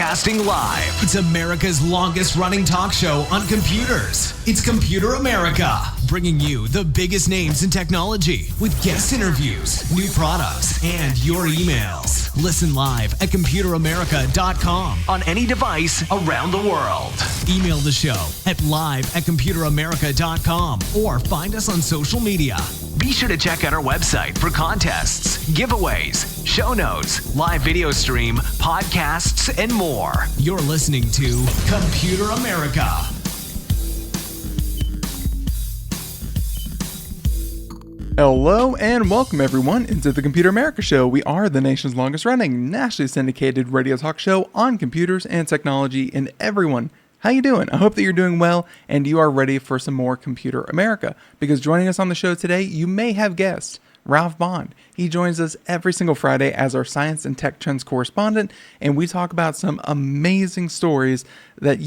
Broadcasting live. It's America's longest running talk show on computers. It's Computer America, bringing you the biggest names in technology with guest interviews, new products, and your emails. Listen live at computeramerica.com on any device around the world. Email the show at live@computeramerica.com or find us on social media. Be sure to check out our website for contests, giveaways, show notes, live video stream, podcasts, and more. You're listening to Computer America. Hello and welcome everyone into the Computer America Show. We are the nation's longest running, nationally syndicated radio talk show on computers and technology. And everyone, how you doing? I hope that you're doing well and you are ready for some more Computer America. Because joining us on the show today, you may have guessed, Ralph Bond. He joins us every single Friday as our science and tech trends correspondent, and we talk about some amazing stories that,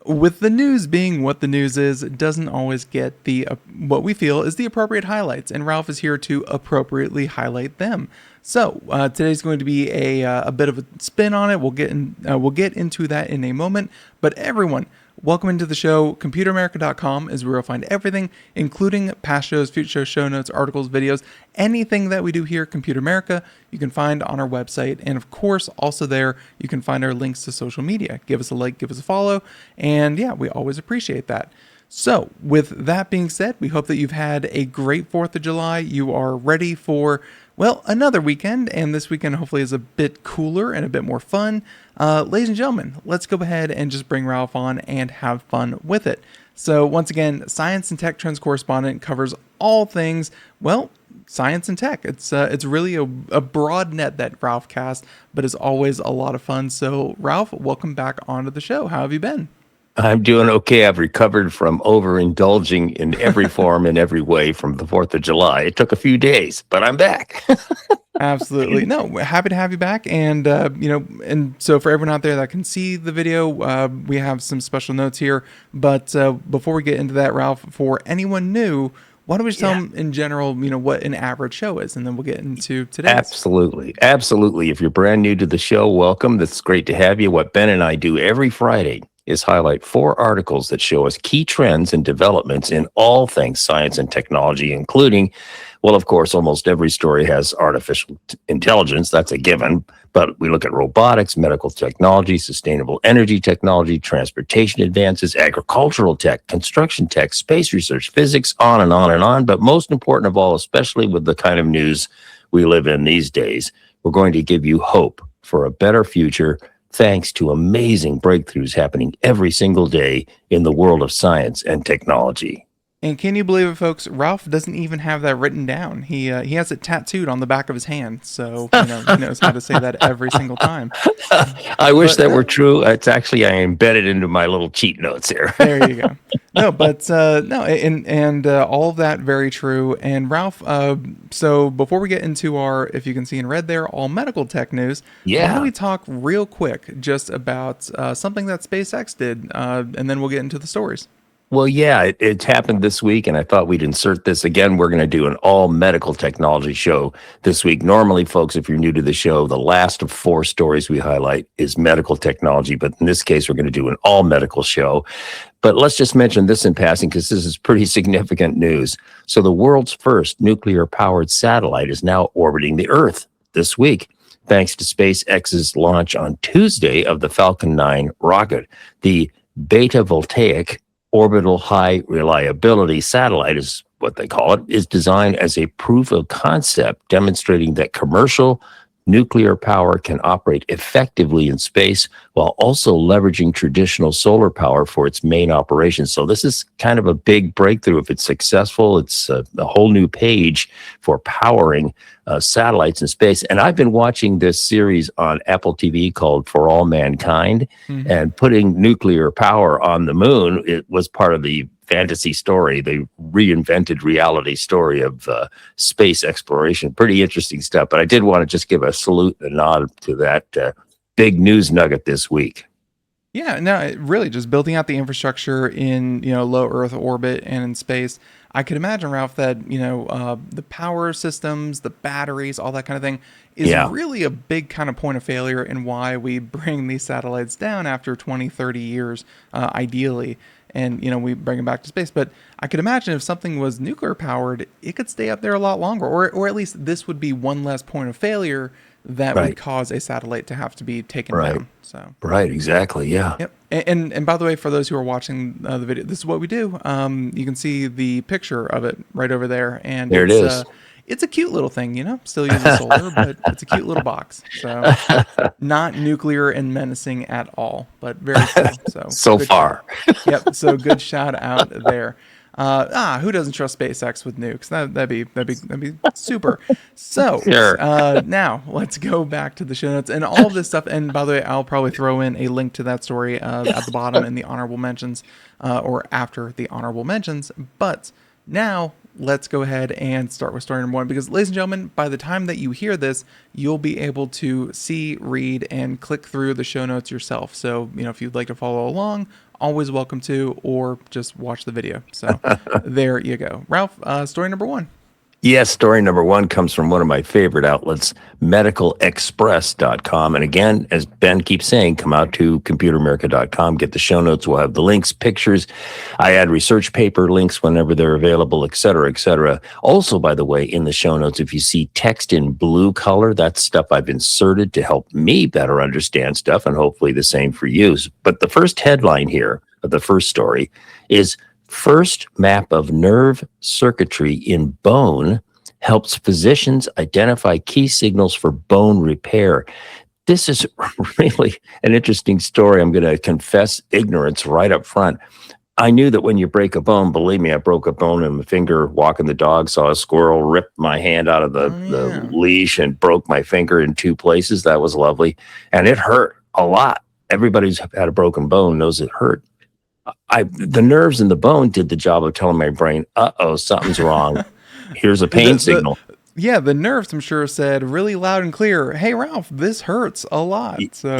with the news being what the news is, it doesn't always get the what we feel is the appropriate highlights, and Ralph is here to appropriately highlight them. So today's going to be a bit of a spin on it. We'll get into that in a moment. But everyone, welcome into the show. ComputerAmerica.com is where you'll find everything, including past shows, future show notes, articles, videos, anything that we do here at Computer America, you can find on our website. And of course, also there, you can find our links to social media. Give us a like, give us a follow. And yeah, we always appreciate that. So with that being said, we hope that you've had a great 4th of July. You are ready for, well, another weekend, and this weekend hopefully is a bit cooler and a bit more fun. Ladies and gentlemen, let's go ahead and just bring Ralph on and have fun with it. So once again, Science and Tech Trends correspondent covers all things, well, science and tech. It's really a broad net that Ralph casts, but it's always a lot of fun. So Ralph, welcome back onto the show. How have you been? I'm doing okay. I've recovered from overindulging in every form and every way from the 4th of July. It took a few days, but I'm back. Absolutely. No, happy to have you back. And, and so for everyone out there that can see the video, we have some special notes here. But before we get into that, Ralph, for anyone new, why don't we just tell them in general, what an average show is, and then we'll get into today. Absolutely. If you're brand new to the show, welcome. That's great to have you. What Ben and I do every Friday is highlight 4 articles that show us key trends and developments in all things science and technology, including, well, of course, almost every story has artificial intelligence. That's a given. But we look at robotics, medical technology, sustainable energy technology, transportation advances, agricultural tech, construction tech, space research, physics, on and on and on. But most important of all, especially with the kind of news we live in these days, we're going to give you hope for a better future, thanks to amazing breakthroughs happening every single day in the world of science and technology. And can you believe it, folks? Ralph doesn't even have that written down. He has it tattooed on the back of his hand, so he knows how to say that every single time. I wish that were true. It's actually, I embedded into my little cheat notes here. There you go. No, but and all of that very true. And Ralph, so before we get into our, if you can see in red there, all medical tech news, why don't we talk real quick just about something that SpaceX did, and then we'll get into the stories. Well, yeah, it happened this week, and I thought we'd insert this again. We're going to do an all medical technology show this week. Normally, folks, if you're new to the show, the last of 4 stories we highlight is medical technology. But in this case, we're going to do an all medical show. But let's just mention this in passing, because this is pretty significant news. So the world's first nuclear-powered satellite is now orbiting the Earth this week, thanks to SpaceX's launch on Tuesday of the Falcon 9 rocket. The Beta Voltaic Orbital High Reliability Satellite is what they call it, is designed as a proof of concept, demonstrating that commercial nuclear power can operate effectively in space while also leveraging traditional solar power for its main operations. So this is kind of a big breakthrough. If it's successful, it's a whole new page for powering satellites in space. And I've been watching this series on Apple TV called For All Mankind, and putting nuclear power on the moon, it was part of the fantasy story, the reinvented reality story of space exploration. Pretty interesting stuff. But I did want to just give a salute and a nod to that big news nugget this week. Yeah, no, really just building out the infrastructure in, low Earth orbit and in space. I could imagine, Ralph, that, the power systems, the batteries, all that kind of thing is Yeah. really a big kind of point of failure in why we bring these satellites down after 20, 30 years, ideally. And, we bring them back to space. But I could imagine if something was nuclear powered, it could stay up there a lot longer. Or at least this would be one less point of failure that would cause a satellite to have to be taken down. So Right, exactly. Yeah. yep. And by the way, for those who are watching the video, this is what we do. You can see the picture of it right over there, and There it is. it's a cute little thing, Still uses solar, but it's a cute little box. So not nuclear and menacing at all, but very cool. So good far. Yep. So good shout out there. Who doesn't trust SpaceX with nukes? That'd be super. So Sure. now let's go back to the show notes and all of this stuff. And by the way, I'll probably throw in a link to that story at the bottom in the honorable mentions, or after the honorable mentions. But now let's go ahead and start with story number one, because, ladies and gentlemen, by the time that you hear this, you'll be able to see, read, and click through the show notes yourself. So, if you'd like to follow along, always welcome to, or just watch the video. So there you go. Ralph, story number one. Yes, story number one comes from one of my favorite outlets, medicalexpress.com. And again, as Ben keeps saying, come out to computeramerica.com, get the show notes. We'll have the links, pictures. I add research paper links whenever they're available, et cetera, et cetera. Also, by the way, in the show notes, if you see text in blue color, that's stuff I've inserted to help me better understand stuff, and hopefully the same for you. But the first headline here of the first story is, first map of nerve circuitry in bone helps physicians identify key signals for bone repair. This is really an interesting story. I'm going to confess ignorance right up front. I knew that when you break a bone, believe me, I broke a bone in my finger walking the dog, saw a squirrel, ripped my hand out of the leash and broke my finger in two places. That was lovely. And it hurt a lot. Everybody who's had a broken bone knows it hurt. The nerves in the bone did the job of telling my brain, something's wrong. Here's a pain signal. The nerves, I'm sure, said really loud and clear, hey, Ralph, this hurts a lot. So,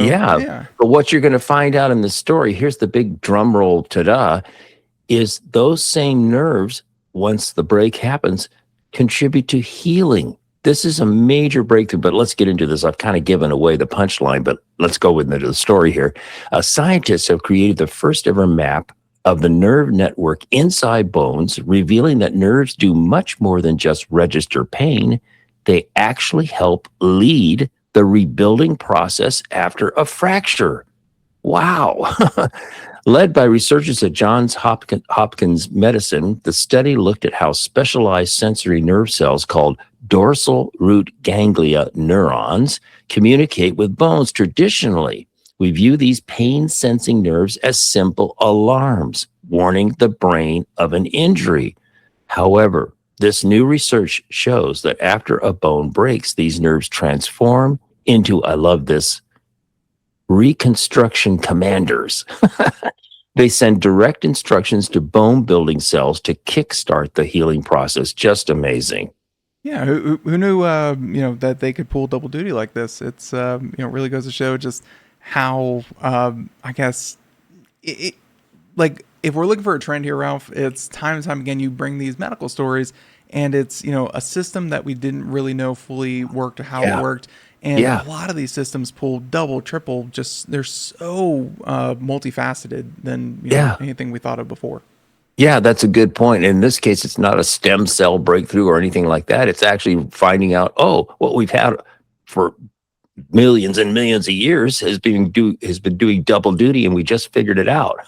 But what you're going to find out in this story, here's the big drum roll, ta-da, is those same nerves, once the break happens, contribute to healing. This is a major breakthrough, but let's get into this. I've kind of given away the punchline, but let's go into the story here. Scientists have created the first ever map of the nerve network inside bones, revealing that nerves do much more than just register pain. They actually help lead the rebuilding process after a fracture. Wow. Led by researchers at Johns Hopkins Medicine, the study looked at how specialized sensory nerve cells called dorsal root ganglia neurons communicate with bones. Traditionally, we view these pain-sensing nerves as simple alarms, warning the brain of an injury. However, this new research shows that after a bone breaks, these nerves transform into, I love this, reconstruction commanders. They send direct instructions to bone building cells to kickstart the healing process. Just amazing. Yeah, who knew that they could pull double duty like this? It's really goes to show just how I guess like if we're looking for a trend here, Ralph, it's time and time again you bring these medical stories, and it's a system that we didn't really know fully worked or how it worked. And a lot of these systems pull double, triple, just they're so multifaceted than anything we thought of before. Yeah, that's a good point. In this case, it's not a stem cell breakthrough or anything like that. It's actually finding out, what we've had for millions and millions of years has been doing double duty, and we just figured it out.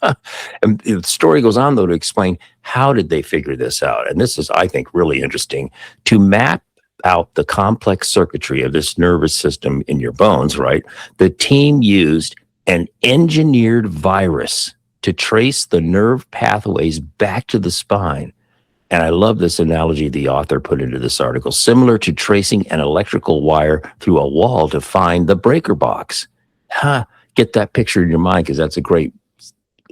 And the story goes on, though, to explain how did they figure this out. And this is, I think, really interesting. To map out the complex circuitry of this nervous system in your bones, right? The team used an engineered virus to trace the nerve pathways back to the spine. And I love this analogy the author put into this article, similar to tracing an electrical wire through a wall to find the breaker box. Get that picture in your mind, because that's a great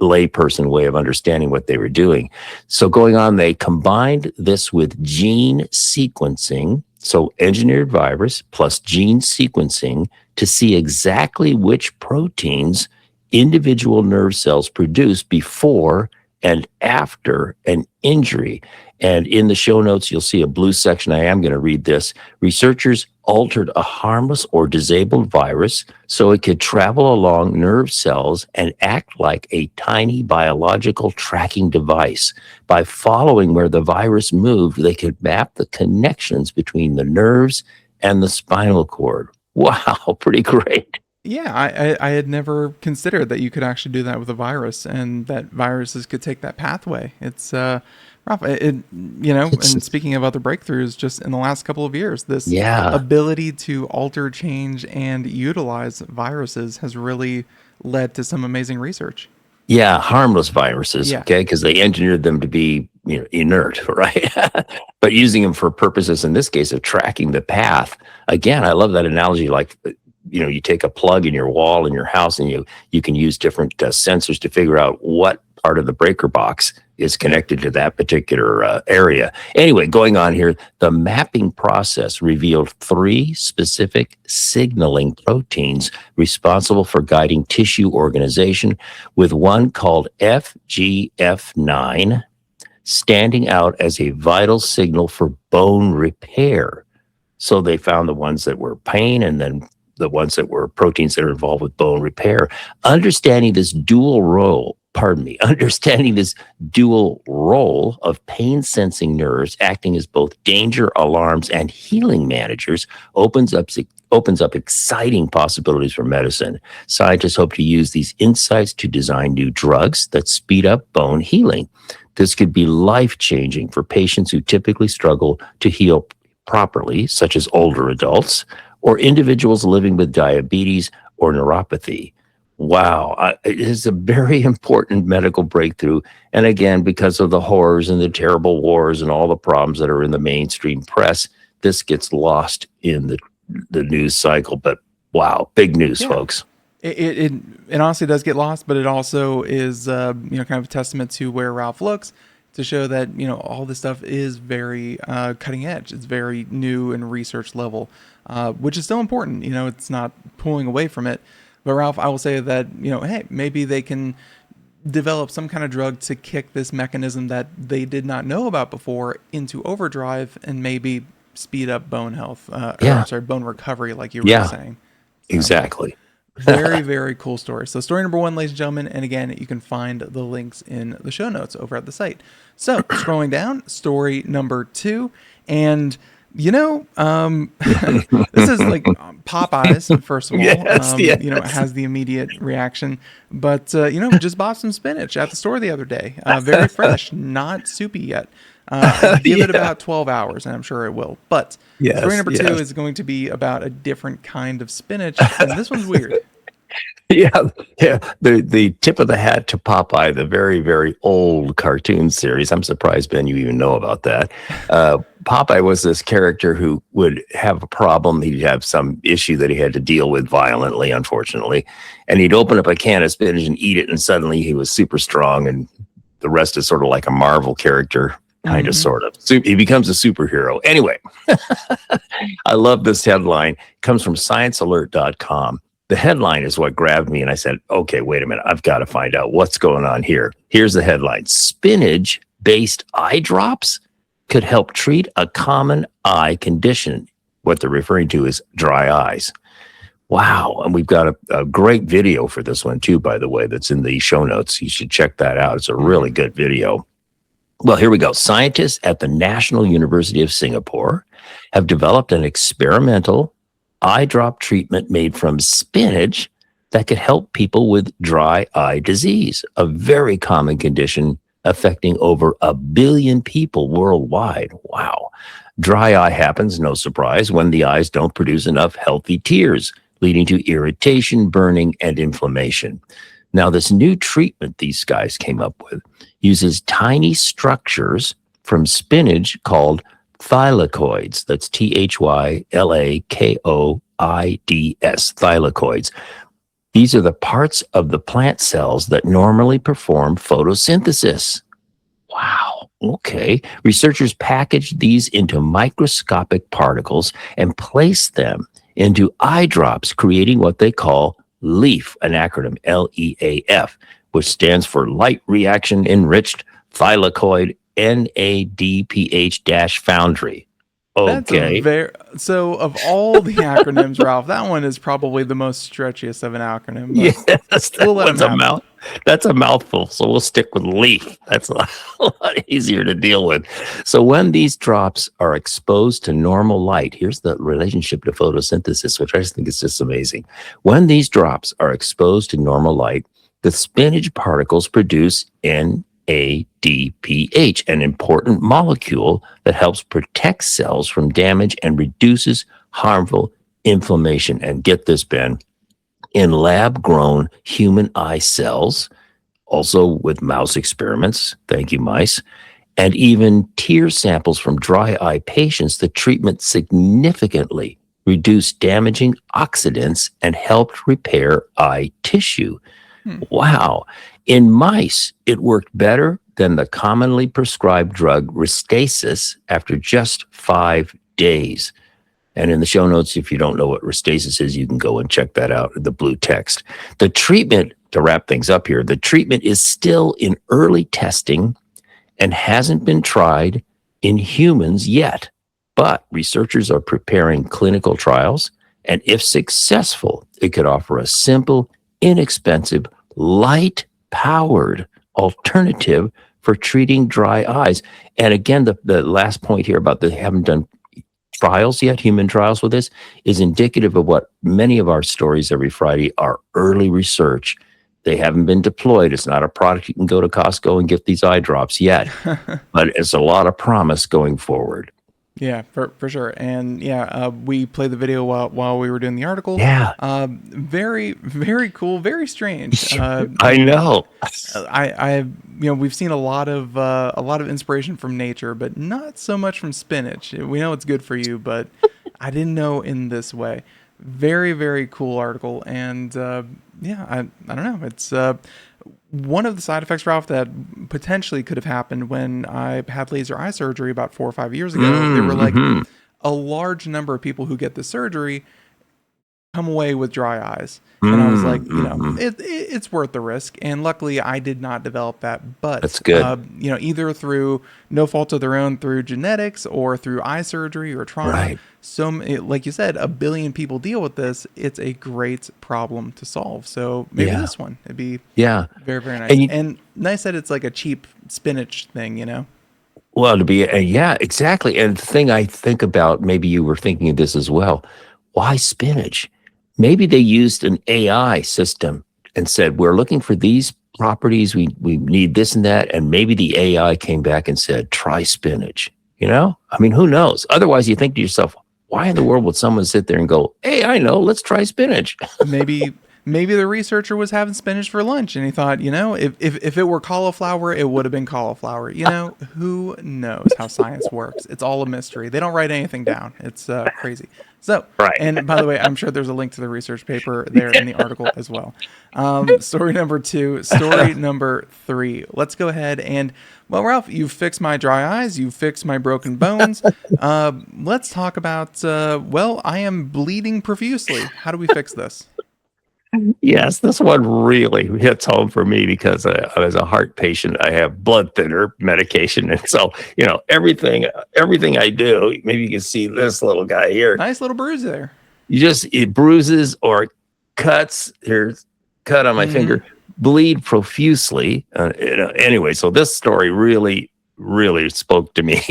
layperson way of understanding what they were doing. So going on, they combined this with gene sequencing, so engineered virus plus gene sequencing, to see exactly which proteins individual nerve cells produce before and after an injury. And in the show notes, you'll see a blue section. I am going to read this. Researchers altered a harmless or disabled virus so it could travel along nerve cells and act like a tiny biological tracking device. By following where the virus moved, they could map the connections between the nerves and the spinal cord. Wow, pretty great. Yeah, I had never considered that you could actually do that with a virus, and that viruses could take that pathway. It's rough. And speaking of other breakthroughs, just in the last couple of years, this ability to alter, change, and utilize viruses has really led to some amazing research. Yeah, harmless viruses, okay, because they engineered them to be inert, right? But using them for purposes, in this case, of tracking the path. Again, I love that analogy, like, you take a plug in your wall in your house and you can use different sensors to figure out what part of the breaker box is connected to that particular area. Anyway, going on here, the mapping process revealed 3 specific signaling proteins responsible for guiding tissue organization, with one called FGF9 standing out as a vital signal for bone repair. So they found the ones that were pain, and then the ones that were proteins that are involved with bone repair. Understanding this dual role of pain-sensing nerves acting as both danger alarms and healing managers opens up exciting possibilities for medicine. Scientists hope to use these insights to design new drugs that speed up bone healing. This could be life-changing for patients who typically struggle to heal properly, such as older adults, or individuals living with diabetes or neuropathy. Wow, it is a very important medical breakthrough. And again, because of the horrors and the terrible wars and all the problems that are in the mainstream press, this gets lost in the news cycle. But wow, big news, folks. It honestly does get lost, but it also is kind of a testament to where Ralph looks, to show that all this stuff is very cutting edge. It's very new and research level, which is still important. It's not pulling away from it. But Ralph, I will say that hey, maybe they can develop some kind of drug to kick this mechanism that they did not know about before into overdrive, and maybe speed up bone health. Bone recovery, like you were saying. So, exactly. Very, very cool story. So story number 1, ladies and gentlemen, and again, you can find the links in the show notes over at the site. So scrolling down, story number 2, and this is like Popeyes, first of all. It has the immediate reaction, but just bought some spinach at the store the other day. Very fresh, not soupy yet. Give it about 12 hours, and I'm sure it will. But story number 2 is going to be about a different kind of spinach, and this one's weird. The tip of the hat to Popeye, the very, very old cartoon series. I'm surprised, Ben, you even know about that. Popeye was this character who would have a problem. He'd have some issue that he had to deal with violently, unfortunately. And he'd open up a can of spinach and eat it, and suddenly he was super strong, and the rest is sort of like a Marvel character. Kind of, sort of. So he becomes a superhero. Anyway, I love this headline. It comes from sciencealert.com. The headline is what grabbed me, and I said, okay, wait a minute. I've got to find out what's going on here. Here's the headline. Spinach-based eye drops could help treat a common eye condition. What they're referring to is dry eyes. Wow. And we've got a great video for this one, too, by the way, that's in the show notes. You should check that out. It's a really good video. Well, here we go. Scientists at the National University of Singapore have developed an experimental eye drop treatment made from spinach that could help people with dry eye disease, a very common condition affecting over 1 billion people worldwide. Wow. Dry eye happens, no surprise, when the eyes don't produce enough healthy tears, leading to irritation, burning, and inflammation. Now, this new treatment these guys came up with uses tiny structures from spinach called thylakoids. That's thylakoids, thylakoids. These are the parts of the plant cells that normally perform photosynthesis. Wow. Okay. Researchers packaged these into microscopic particles and placed them into eye drops, creating what they call LEAF, an acronym, LEAF, which stands for Light Reaction Enriched Thylakoid NADPH-Foundry. That's a Okay. so of all the acronyms, Ralph, that one is probably the most stretchiest of an acronym, but Yes, we'll that let him one's a have it. mouth. That's a mouthful. So we'll stick with leaf. That's a lot easier to deal with. So when these drops are exposed to normal light, here's the relationship to photosynthesis, which I just think is just amazing. When these drops are exposed to normal light, the spinach particles produce NADPH, an important molecule that helps protect cells from damage and reduces harmful inflammation. And get this, Ben, in lab-grown human eye cells, also with mouse experiments, thank you, mice, and even tear samples from dry eye patients, the treatment significantly reduced damaging oxidants and helped repair eye tissue. Hmm. Wow. In mice, it worked better than the commonly prescribed drug Restasis after just 5 days. And in the show notes, if you don't know what Restasis is, you can go and check that out in the blue text. The treatment, to wrap things up here, the treatment is still in early testing and hasn't been tried in humans yet. But researchers are preparing clinical trials, and if successful, it could offer a simple, inexpensive, light-powered alternative for treating dry eyes. And again, the last point here about they haven't done trials yet, human trials with this, is indicative of what many of our stories every Friday are early research. They haven't been deployed. It's not a product you can go to Costco and get these eye drops yet, but it's a lot of promise going forward. Yeah, for sure. And yeah, we played the video while we were doing the article. Yeah. Very, very cool, very strange. I know. We've seen a lot of inspiration from nature, but not so much from spinach. We know it's good for you, but I didn't know in this way. Very, very cool article. And I don't know. It's one of the side effects, Ralph, that potentially could have happened when I had laser eye surgery about 4 or 5 years ago. They were like, a large number of people who get the surgery come away with dry eyes. And I was like, it's worth the risk. And luckily, I did not develop that. But that's good. Either through no fault of their own, through genetics or through eye surgery or trauma. Right. So, like you said, 1 billion people deal with this. It's a great problem to solve. So maybe this one, it'd be very, very nice. And nice that it's like a cheap spinach thing, Well, to be, exactly. And the thing I think about, maybe you were thinking of this as well. Why spinach? Maybe they used an AI system and said, we're looking for these properties. We need this and that. And maybe the AI came back and said, try spinach. I mean, who knows? Otherwise, you think to yourself, why in the world would someone sit there and go, hey, I know, let's try spinach? Maybe the researcher was having spinach for lunch and he thought, if it were cauliflower, it would have been cauliflower. Who knows how science works? It's all a mystery. They don't write anything down. It's crazy. So, right. And by the way, I'm sure there's a link to the research paper there in the article as well. Story number 2, story number 3. Let's go ahead and, well, Ralph, you've fixed my dry eyes. You've fixed my broken bones. Let's talk about, I am bleeding profusely. How do we fix this? Yes, this one really hits home for me because as a heart patient, I have blood thinner medication. And so, everything I do, maybe you can see this little guy here. Nice little bruise there. It bruises or cuts. Here's cut on my finger, bleed profusely. Anyway, so this story really, really spoke to me.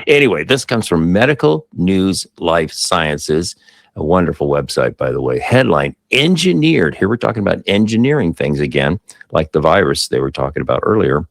Anyway, this comes from Medical News Life Sciences. A wonderful website, by the way. Headline, engineered. Here we're talking about engineering things again, like the virus they were talking about earlier.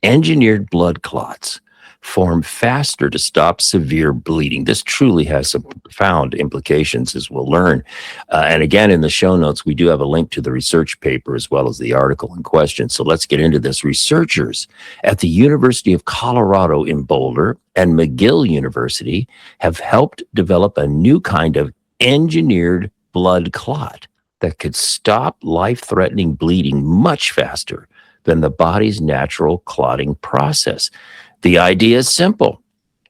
Engineered blood clots form faster to stop severe bleeding. This truly has some profound implications, as we'll learn. And again, in the show notes, we do have a link to the research paper as well as the article in question. So let's get into this. Researchers at the University of Colorado in Boulder and McGill University have helped develop a new kind of engineered blood clot that could stop life-threatening bleeding much faster than the body's natural clotting process. The idea is simple.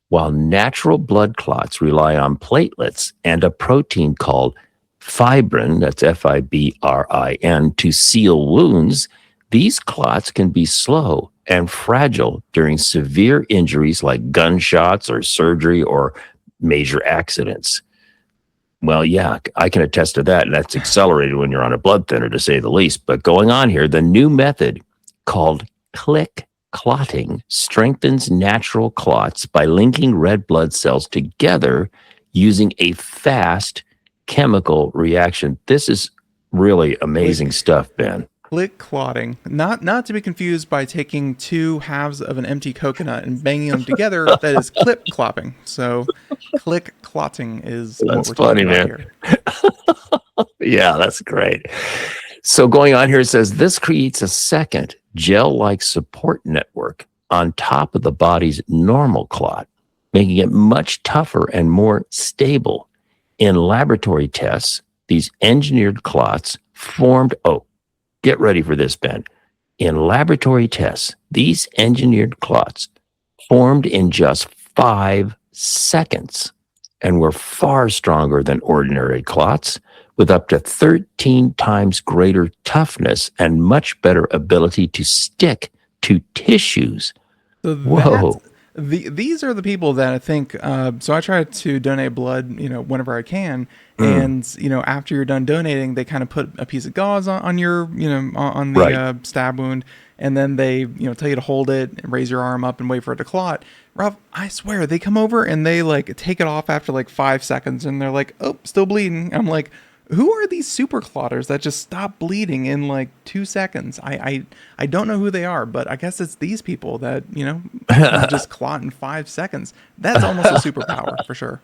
While natural blood clots rely on platelets and a protein called fibrin, that's Fibrin, to seal wounds, These clots can be slow and fragile during severe injuries like gunshots or surgery or major accidents. Well, yeah, I can attest to that. And that's accelerated when you're on a blood thinner, to say the least. But going on here, the new method called click clotting strengthens natural clots by linking red blood cells together using a fast chemical reaction. This is really amazing stuff, Ben. Click clotting, not to be confused by taking two halves of an empty coconut and banging them together. That is clip clopping. So, click clotting is That's what we're funny, talking man. about here. Yeah, that's great. So going on here, it says this creates a second gel-like support network on top of the body's normal clot, making it much tougher and more stable. In laboratory tests, these engineered clots formed, get ready for this, Ben. In laboratory tests, these engineered clots formed in just 5 seconds and were far stronger than ordinary clots, with up to 13 times greater toughness and much better ability to stick to tissues. So Whoa. These are the people that I think, so I try to donate blood, whenever I can. And, after you're done donating, they kind of put a piece of gauze on your, on the Right. stab wound. And then they, tell you to hold it and raise your arm up and wait for it to clot. Ralph, I swear, they come over and they take it off after 5 seconds and they're like, oh, still bleeding. I'm like, who are these super clotters that just stop bleeding in 2 seconds? I don't know who they are, but I guess it's these people that, just clot in 5 seconds. That's almost a superpower for sure.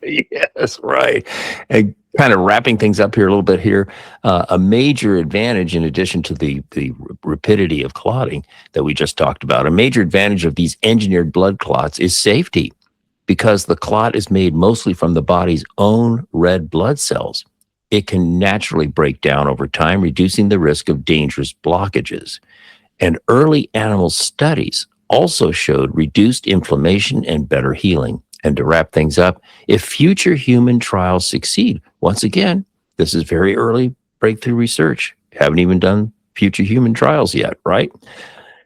Yes, right. And kind of wrapping things up here a little bit here, a major advantage in addition to the rapidity of clotting that we just talked about, a major advantage of these engineered blood clots is safety, because the clot is made mostly from the body's own red blood cells. It can naturally break down over time, reducing the risk of dangerous blockages. And early animal studies also showed reduced inflammation and better healing. And to wrap things up, if future human trials succeed, once again, this is very early breakthrough research. Haven't even done future human trials yet, right?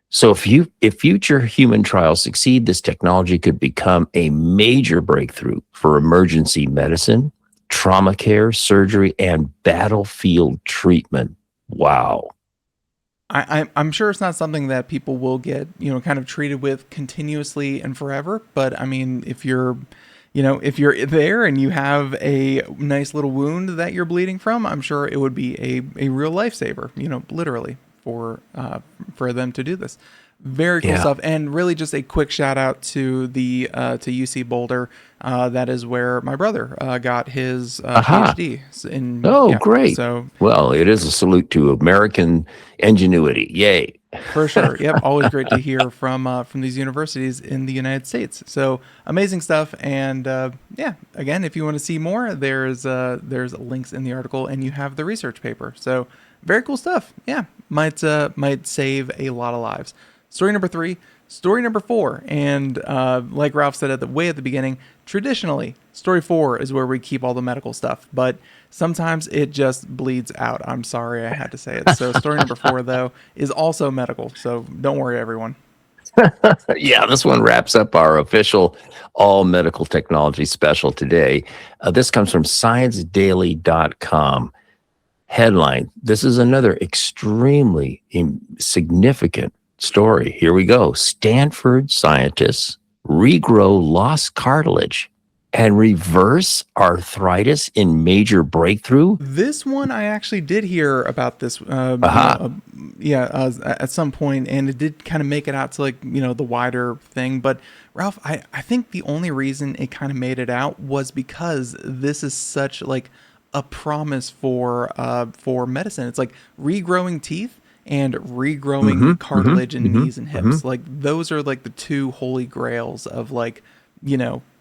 So if future human trials succeed, this technology could become a major breakthrough for emergency medicine, trauma care, surgery, and battlefield treatment. Wow. I'm sure it's not something that people will get, kind of treated with continuously and forever. But I mean, if you're there and you have a nice little wound that you're bleeding from, I'm sure it would be a real lifesaver, literally for them to do this. Very cool stuff. And really just a quick shout out to the to UC Boulder. That is where my brother got his PhD. Great. So, well, it is a salute to American ingenuity. Yay. For sure. Yep. Always great to hear from these universities in the United States. So amazing stuff. And again, if you want to see more, there's links in the article, and you have the research paper. So very cool stuff. Yeah. Might save a lot of lives. Story number 3, story number 4. And like Ralph said at the beginning, traditionally, story 4 is where we keep all the medical stuff. But sometimes it just bleeds out. I'm sorry I had to say it. So story number 4, though, is also medical. So don't worry, everyone. Yeah, this one wraps up our official all medical technology special today. This comes from ScienceDaily.com. Headline: this is another extremely significant story. Here we go. Stanford scientists regrow lost cartilage and reverse arthritis in major breakthrough. This one I actually did hear about this at some point, and it did kind of make it out to the wider thing. But Ralph, I think the only reason it kind of made it out was because this is such a promise for medicine. It's like regrowing teeth and regrowing cartilage in knees and hips. Those are the two holy grails of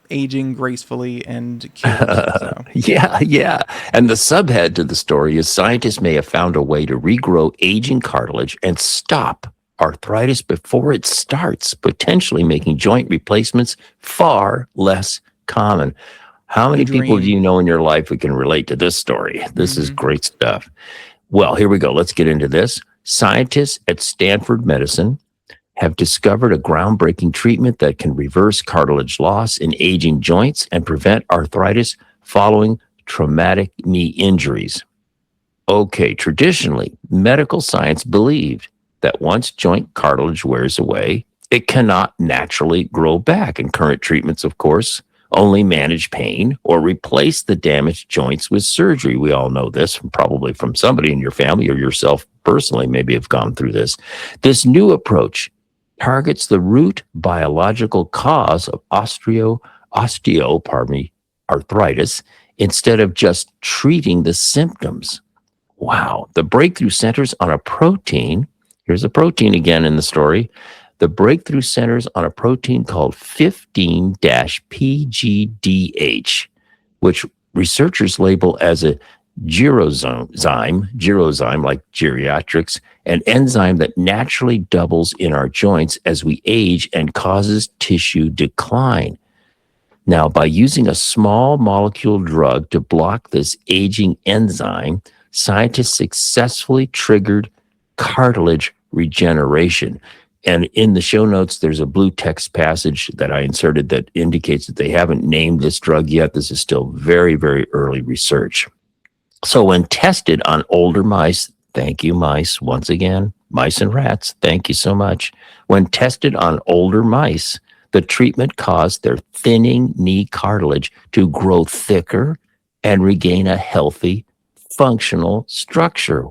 aging gracefully and cured. So. Yeah. And the subhead to the story is scientists may have found a way to regrow aging cartilage and stop arthritis before it starts, potentially making joint replacements far less common. How many people do you know in your life who can relate to this story? This is great stuff. Well, here we go. Let's get into this. Scientists at Stanford Medicine have discovered a groundbreaking treatment that can reverse cartilage loss in aging joints and prevent arthritis following traumatic knee injuries. Okay, traditionally, medical science believed that once joint cartilage wears away, it cannot naturally grow back. And current treatments, of course, only manage pain or replace the damaged joints with surgery. We all know this probably from somebody in your family or yourself personally, maybe have gone through this. This new approach targets the root biological cause of arthritis instead of just treating the symptoms. Wow. The breakthrough centers on a protein. Here's a protein again in the story. The breakthrough centers on a protein called 15-PGDH, which researchers label as a gyrozyme like geriatrics, an enzyme that naturally doubles in our joints as we age and causes tissue decline. Now, by using a small molecule drug to block this aging enzyme, scientists successfully triggered cartilage regeneration. And in the show notes, there's a blue text passage that I inserted that indicates that they haven't named this drug yet. This is still very, very early research. So when tested on older mice, thank you, mice, once again, mice and rats, thank you so much. When tested on older mice, the treatment caused their thinning knee cartilage to grow thicker and regain a healthy, functional structure.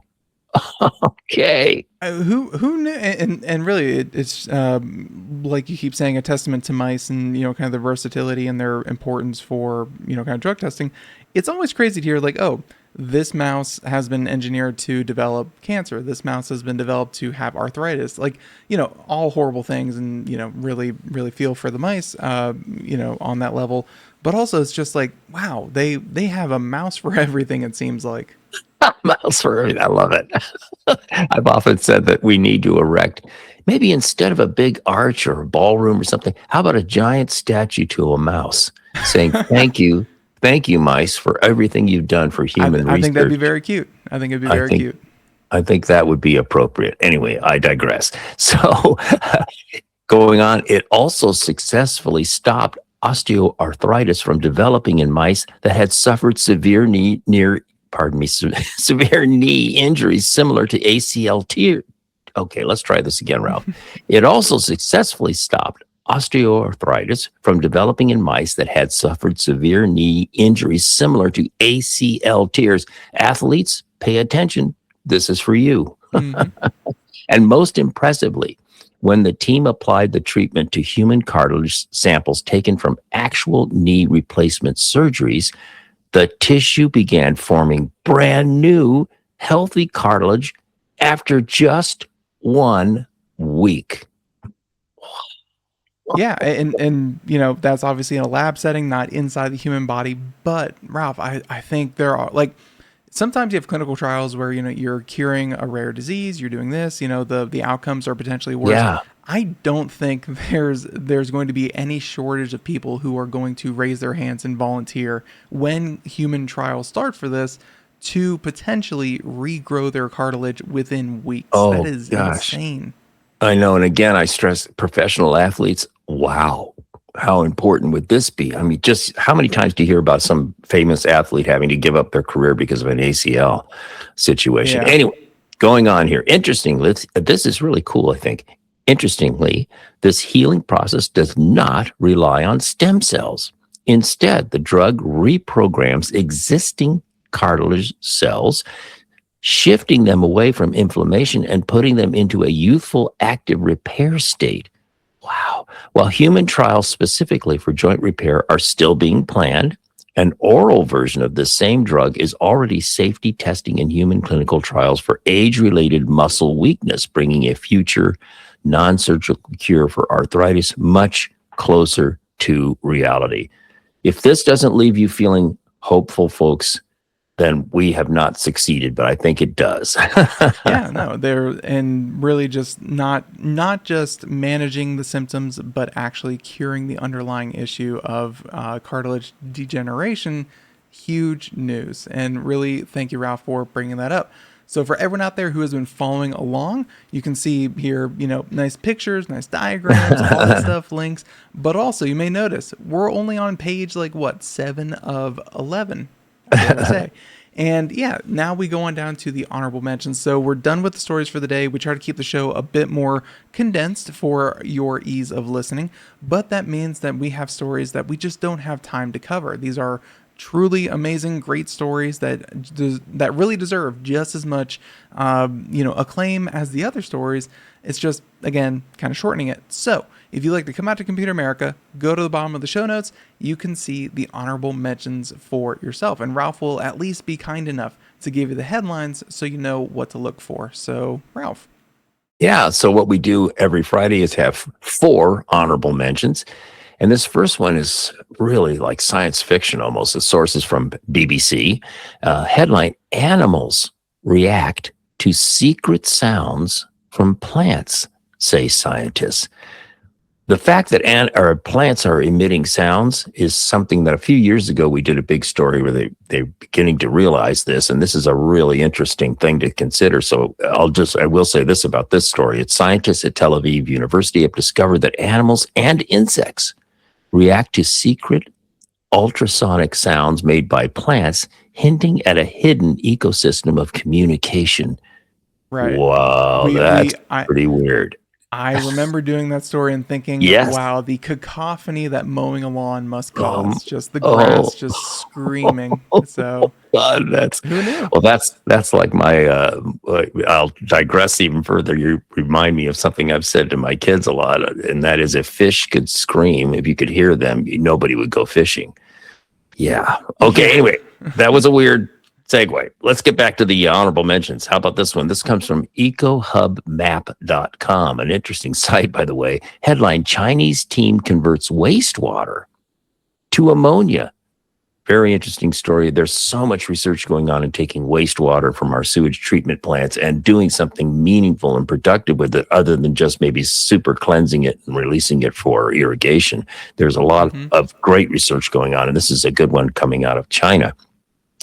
Okay. Who knew? And really, it's like you keep saying, a testament to mice and kind of the versatility and their importance for kind of drug testing. It's always crazy to hear like, oh, this mouse has been engineered to develop cancer. This mouse has been developed to have arthritis. Like all horrible things, and really really feel for the mice. On that level, but also it's just like, wow, they have a mouse for everything. It seems like. Mouse for everything. I love it. I've often said that we need to erect, maybe instead of a big arch or a ballroom or something, how about a giant statue to a mouse saying, thank you, mice, for everything you've done for human research. I think that'd be very cute. I think it'd be very cute. I think that would be appropriate. Anyway, I digress. So going on, it also successfully stopped osteoarthritis from developing in mice that had suffered severe knee injuries similar to ACL tear. Okay, let's try this again, Ralph. It also successfully stopped osteoarthritis from developing in mice that had suffered severe knee injuries similar to ACL tears. Athletes, pay attention. This is for you. Mm-hmm. And most impressively, when the team applied the treatment to human cartilage samples taken from actual knee replacement surgeries, the tissue began forming brand new, healthy cartilage after just 1 week. Yeah, and that's obviously in a lab setting, not inside the human body. But Ralph, I think there are like sometimes you have clinical trials where you're curing a rare disease, you're doing this, the outcomes are potentially worse. Yeah. I don't think there's going to be any shortage of people who are going to raise their hands and volunteer when human trials start for this to potentially regrow their cartilage within weeks. Oh, that is gosh. insane. I know. And again, I stress professional athletes. Wow. How important would this be? I mean, just how many times do you hear about some famous athlete having to give up their career because of an ACL situation? Yeah. Anyway, going on here. Interestingly, this is really cool, I think. Interestingly, this healing process does not rely on stem cells. Instead, the drug reprograms existing cartilage cells, shifting them away from inflammation and putting them into a youthful, active repair state. Wow. While human trials specifically for joint repair are still being planned, an oral version of this same drug is already safety testing in human clinical trials for age-related muscle weakness, bringing a future non-surgical cure for arthritis much closer to reality. If this doesn't leave you feeling hopeful, folks, then we have not succeeded, but I think it does. Yeah, no, and really just not just managing the symptoms, but actually curing the underlying issue of cartilage degeneration. Huge news. And really, thank you, Ralph, for bringing that up. So for everyone out there who has been following along, you can see here, nice pictures, nice diagrams, all that stuff, links. But also, you may notice we're only on page 7 of 11, I dare to say. And yeah, now we go on down to the honorable mentions. So we're done with the stories for the day. We try to keep the show a bit more condensed for your ease of listening, but that means that we have stories that we just don't have time to cover. These are truly amazing, great stories that really deserve just as much, acclaim as the other stories. It's just, again, kind of shortening it. So if you'd like to come out to Computer America, go to the bottom of the show notes. You can see the honorable mentions for yourself. And Ralph will at least be kind enough to give you the headlines so you know what to look for. So, Ralph. Yeah, so what we do every Friday is have 4 honorable mentions. And this first one is really like science fiction almost. The source is from BBC. Headline, Animals React to Secret Sounds from Plants, say scientists. The fact that plants are emitting sounds is something that a few years ago we did a big story where they're beginning to realize this, and this is a really interesting thing to consider. So I will say this about this story. It's scientists at Tel Aviv University have discovered that animals and insects react to secret ultrasonic sounds made by plants, hinting at a hidden ecosystem of communication. Right. Wow, that's pretty weird. I remember doing that story and thinking, yes. Wow, the cacophony that mowing a lawn must cause. Just the grass just screaming. So God, who knew? Well, that's like my, I'll digress even further. You remind me of something I've said to my kids a lot, and that is if fish could scream, if you could hear them, nobody would go fishing. Yeah. Okay, anyway, that was a weird segue. Let's get back to the honorable mentions. How about this one? This comes from ecohubmap.com, an interesting site, by the way. Headline, Chinese team converts wastewater to ammonia. Very interesting story. There's so much research going on in taking wastewater from our sewage treatment plants and doing something meaningful and productive with it other than just maybe super cleansing it and releasing it for irrigation. There's a lot of great research going on, and this is a good one coming out of China.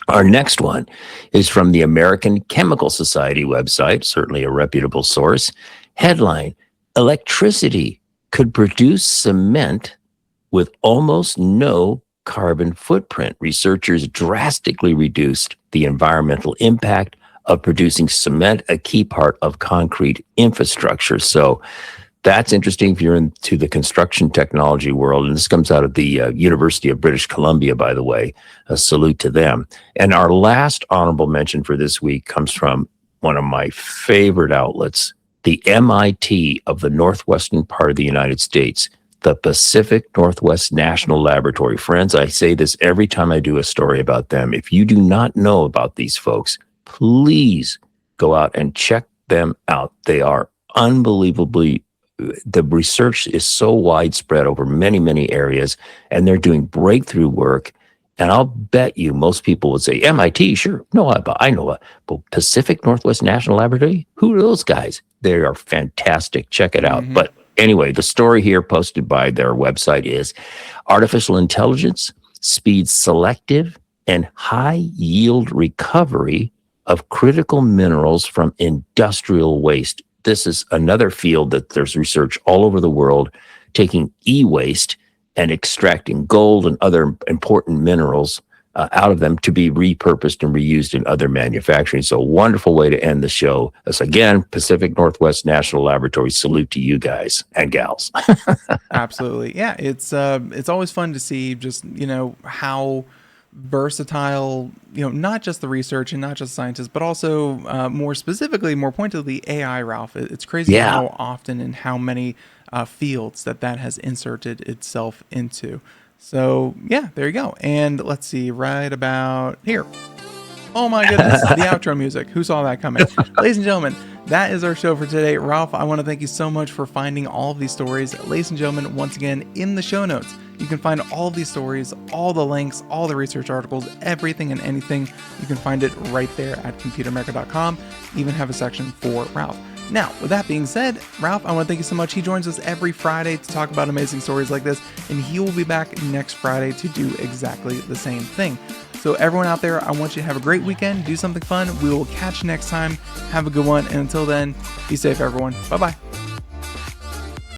Our next one is from the American Chemical Society website, certainly a reputable source. Headline, electricity could produce cement with almost no carbon footprint. Researchers drastically reduced the environmental impact of producing cement, a key part of concrete infrastructure. So that's interesting if you're into the construction technology world. And this comes out of the University of British Columbia, by the way. A salute to them. And our last honorable mention for this week comes from one of my favorite outlets, the MIT of the northwestern part of the United States, the Pacific Northwest National Laboratory. Friends, I say this every time I do a story about them. If you do not know about these folks, please go out and check them out. They are unbelievably the research is so widespread over many, many areas, and they're doing breakthrough work. And I'll bet you most people would say, MIT, sure. No, I know. But Pacific Northwest National Laboratory, who are those guys? They are fantastic. Check it out. But anyway, the story here posted by their website is artificial intelligence speeds selective and high yield recovery of critical minerals from industrial waste. This is another field that there's research all over the world, taking e-waste and extracting gold and other important minerals out of them to be repurposed and reused in other manufacturing. So a wonderful way to end the show. As again, Pacific Northwest National Laboratory, salute to you guys and gals. Absolutely. Yeah, it's always fun to see just, how versatile, not just the research and not just scientists, but also more specifically, more pointedly, AI, Ralph. It's crazy how often and how many fields that has inserted itself into. So yeah, there you go. And let's see, right about here. Oh my goodness, the outro music. Who saw that coming? Ladies and gentlemen, that is our show for today. Ralph, I want to thank you so much for finding all of these stories. Ladies and gentlemen, once again, in the show notes, you can find all of these stories, all the links, all the research articles, everything and anything. You can find it right there at computeramerica.com. Even have a section for Ralph. Now, with that being said, Ralph, I want to thank you so much. He joins us every Friday to talk about amazing stories like this, and he will be back next Friday to do exactly the same thing. So everyone out there, I want you to have a great weekend, do something fun. We will catch you next time. Have a good one, and until then, be safe, everyone. Bye-bye.